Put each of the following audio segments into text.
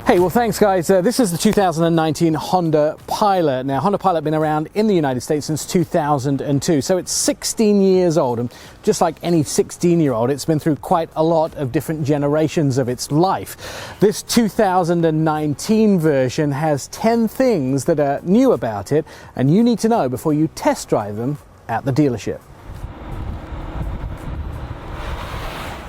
Hey, well thanks guys. This is the 2019 Honda Pilot. Now Honda Pilot been around in the United States since 2002, so it's 16 years old, and just like any 16-year-old, it's been through quite a lot of different generations of its life. This 2019 version has 10 things that are new about it, and you need to know before you test drive them at the dealership.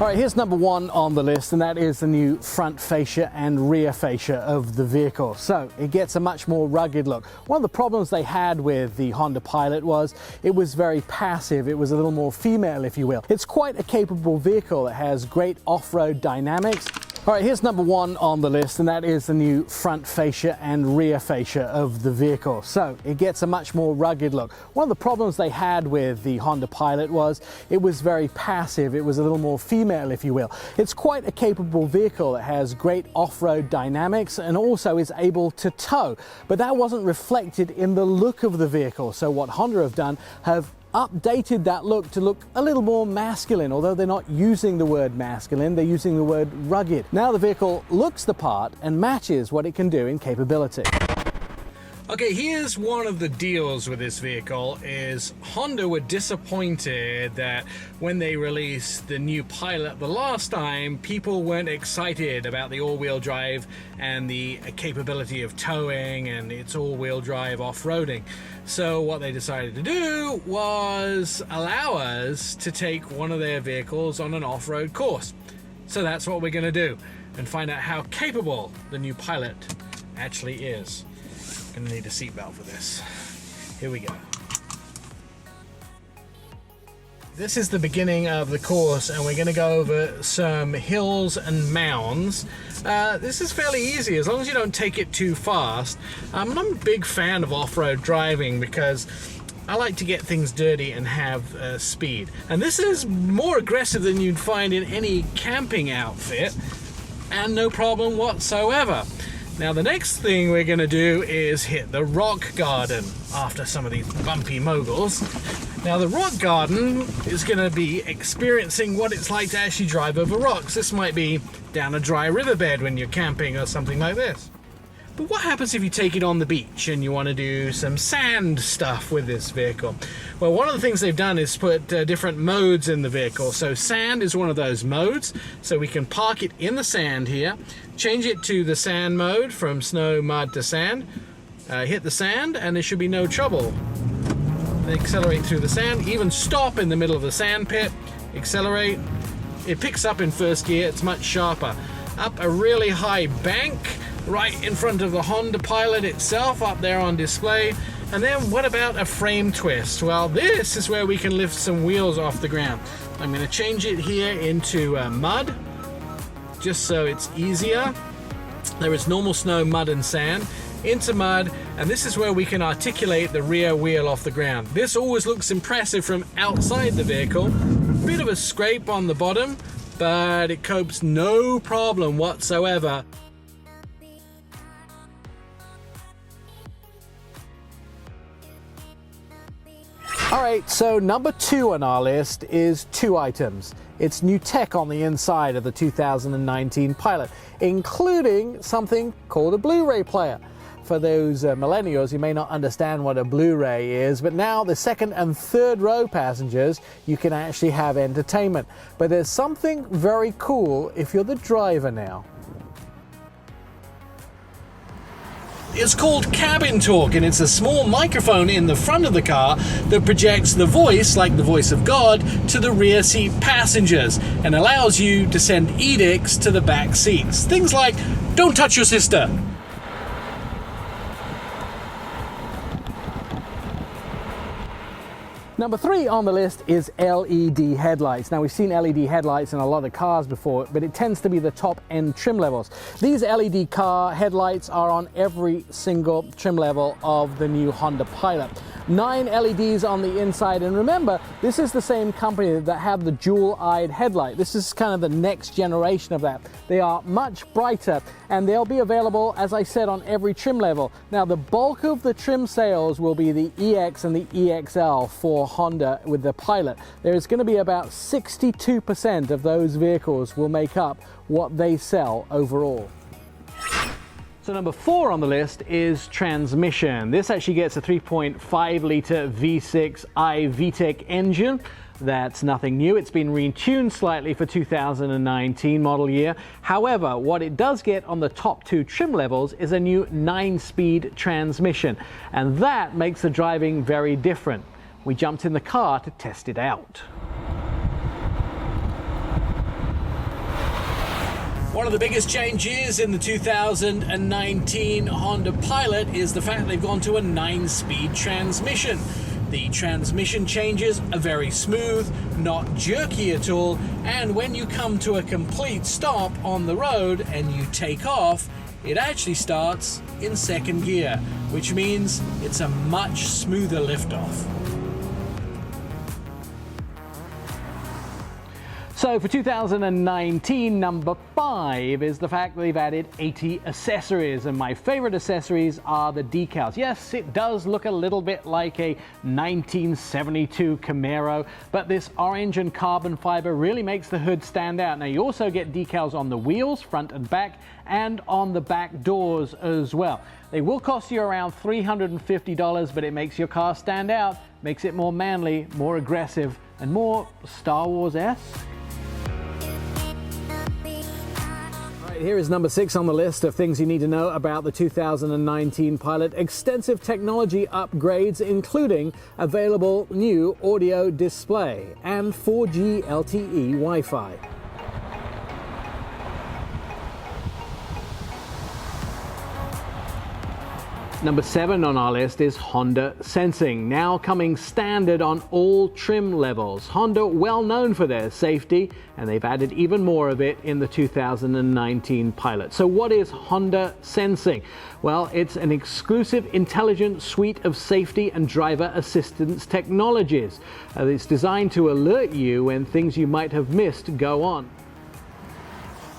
All right, here's number one on the list, and that is the new front fascia and rear fascia of the vehicle. So it gets a much more rugged look. One of the problems they had with the Honda Pilot was it was very passive. It was a little more female, if you will. It's quite a capable vehicle. It has great off-road dynamics. All right, here's number one on the list, and that is the new front fascia and rear fascia of the vehicle. So it gets a much more rugged look. One of the problems they had with the Honda Pilot was it was very passive. It was a little more female, if you will. It's quite a capable vehicle. It has great off-road dynamics and also is able to tow, but that wasn't reflected in the look of the vehicle. So what Honda have done have updated that look to look a little more masculine. Although they're not using the word masculine, they're using the word rugged. Now the vehicle looks the part and matches what it can do in capability. Okay, here's one of the deals with this vehicle is Honda were disappointed that when they released the new Pilot the last time, people weren't excited about the all-wheel drive and the capability of towing and its all-wheel drive off-roading. So what they decided to do was allow us to take one of their vehicles on an off-road course. So that's what we're going to do and find out how capable the new Pilot actually is. Gonna need a seatbelt for this. Here we go. This is the beginning of the course, and we're going to go over some hills and mounds. This is fairly easy as long as you don't take it too fast. I'm a big fan of off-road driving because I like to get things dirty and have speed. And this is more aggressive than you'd find in any camping outfit, and no problem whatsoever. Now the next thing we're going to do is hit the rock garden after some of these bumpy moguls. Now the rock garden is going to be experiencing what it's like to actually drive over rocks. This might be down a dry riverbed when you're camping or something like this. But what happens if you take it on the beach and you want to do some sand stuff with this vehicle? Well, one of the things they've done is put different modes in the vehicle. So sand is one of those modes. So we can park it in the sand here, change it to the sand mode from snow, mud to sand, hit the sand, and there should be no trouble. Accelerate through the sand, even stop in the middle of the sand pit, accelerate. It picks up in first gear, it's much sharper. Up a really high bank, right in front of the Honda Pilot itself, up there on display. And then what about a frame twist? Well, this is where we can lift some wheels off the ground. I'm going to change it here into mud, just so it's easier. There is normal snow, mud and sand, into mud, and this is where we can articulate the rear wheel off the ground. This always looks impressive from outside the vehicle. Bit of a scrape on the bottom, but it copes no problem whatsoever. All right, so number two on our list is two items. It's new tech on the inside of the 2019 Pilot, including something called a Blu-ray player. For those millennials, you may not understand what a Blu-ray is, but now the second and third row passengers, you can actually have entertainment. But there's something very cool if you're the driver now. It's called Cabin Talk, and it's a small microphone in the front of the car that projects the voice, like the voice of God, to the rear seat passengers and allows you to send edicts to the back seats. Things like, "Don't touch your sister." Number three on the list is LED headlights. Now we've seen LED headlights in a lot of cars before, but it tends to be the top end trim levels. These LED car headlights are on every single trim level of the new Honda Pilot. 9 LEDs on the inside, and remember, this is the same company that have the dual-eyed headlight. This is kind of the next generation of that. They are much brighter, and they'll be available, as I said, on every trim level. Now the bulk of the trim sales will be the EX and the EXL for Honda with the Pilot. There is going to be about 62% of those vehicles will make up what they sell overall. So number 4 on the list is transmission. This actually gets a 3.5 litre V6 iVTEC engine. That's nothing new. It's been retuned slightly for 2019 model year. However, what it does get on the top 2 trim levels is a new 9-speed transmission, and that makes the driving very different. We jumped in the car to test it out. One of the biggest changes in the 2019 Honda Pilot is the fact they've gone to a 9-speed transmission. The transmission changes are very smooth, not jerky at all, and when you come to a complete stop on the road and you take off, it actually starts in 2nd gear, which means it's a much smoother liftoff. So for 2019, number 5 is the fact that they've added 80 accessories, and my favorite accessories are the decals. Yes, it does look a little bit like a 1972 Camaro, but this orange and carbon fiber really makes the hood stand out. Now you also get decals on the wheels, front and back, and on the back doors as well. They will cost you around $350, but it makes your car stand out, makes it more manly, more aggressive, and more Star Wars-esque. Here is number 6 on the list of things you need to know about the 2019 Pilot. Extensive technology upgrades, including available new audio display and 4G LTE Wi-Fi. Number 7 on our list is Honda Sensing, now coming standard on all trim levels. Honda, well known for their safety, and they've added even more of it in the 2019 Pilot. So what is Honda Sensing? Well, it's an exclusive intelligent suite of safety and driver assistance technologies. It's designed to alert you when things you might have missed go on.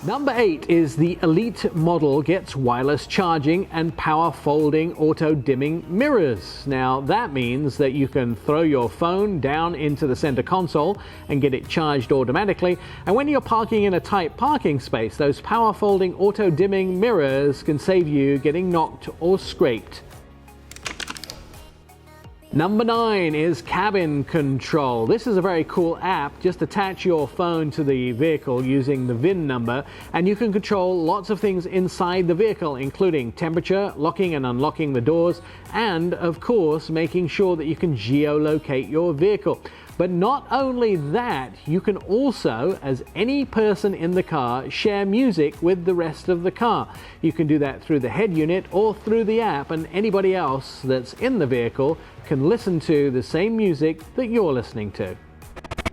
Number 8 is the Elite model gets wireless charging and power folding auto dimming mirrors. Now that means that you can throw your phone down into the center console and get it charged automatically. And when you're parking in a tight parking space, those power folding auto dimming mirrors can save you getting knocked or scraped. Number 9 is cabin control. This is a very cool app. Just attach your phone to the vehicle using the VIN number, and you can control lots of things inside the vehicle, including temperature, locking and unlocking the doors, and of course making sure that you can geolocate your vehicle. But not only that, you can also, as any person in the car, share music with the rest of the car. You can do that through the head unit or through the app, and anybody else that's in the vehicle can listen to the same music that you're listening to.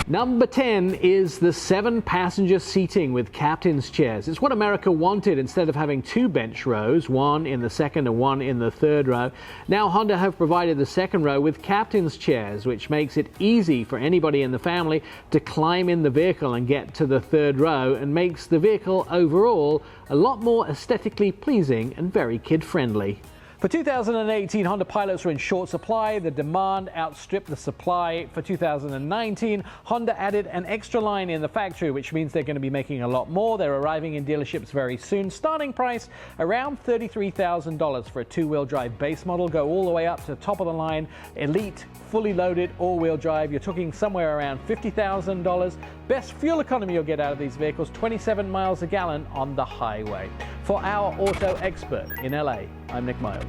Number 10 is the 7-passenger seating with captain's chairs. It's what America wanted. Instead of having 2 bench rows, one in the second and one in the third row. Now Honda have provided the second row with captain's chairs, which makes it easy for anybody in the family to climb in the vehicle and get to the third row, and makes the vehicle overall a lot more aesthetically pleasing and very kid-friendly. For 2018, Honda Pilots were in short supply. The demand outstripped the supply. For 2019, Honda added an extra line in the factory, which means they're going to be making a lot more. They're arriving in dealerships very soon. Starting price around $33,000 for a 2-wheel drive base model. Go all the way up to the top of the line, Elite, fully loaded, all-wheel drive. You're talking somewhere around $50,000. Best fuel economy you'll get out of these vehicles, 27 miles a gallon on the highway. For our auto expert in LA, I'm Nick Miles.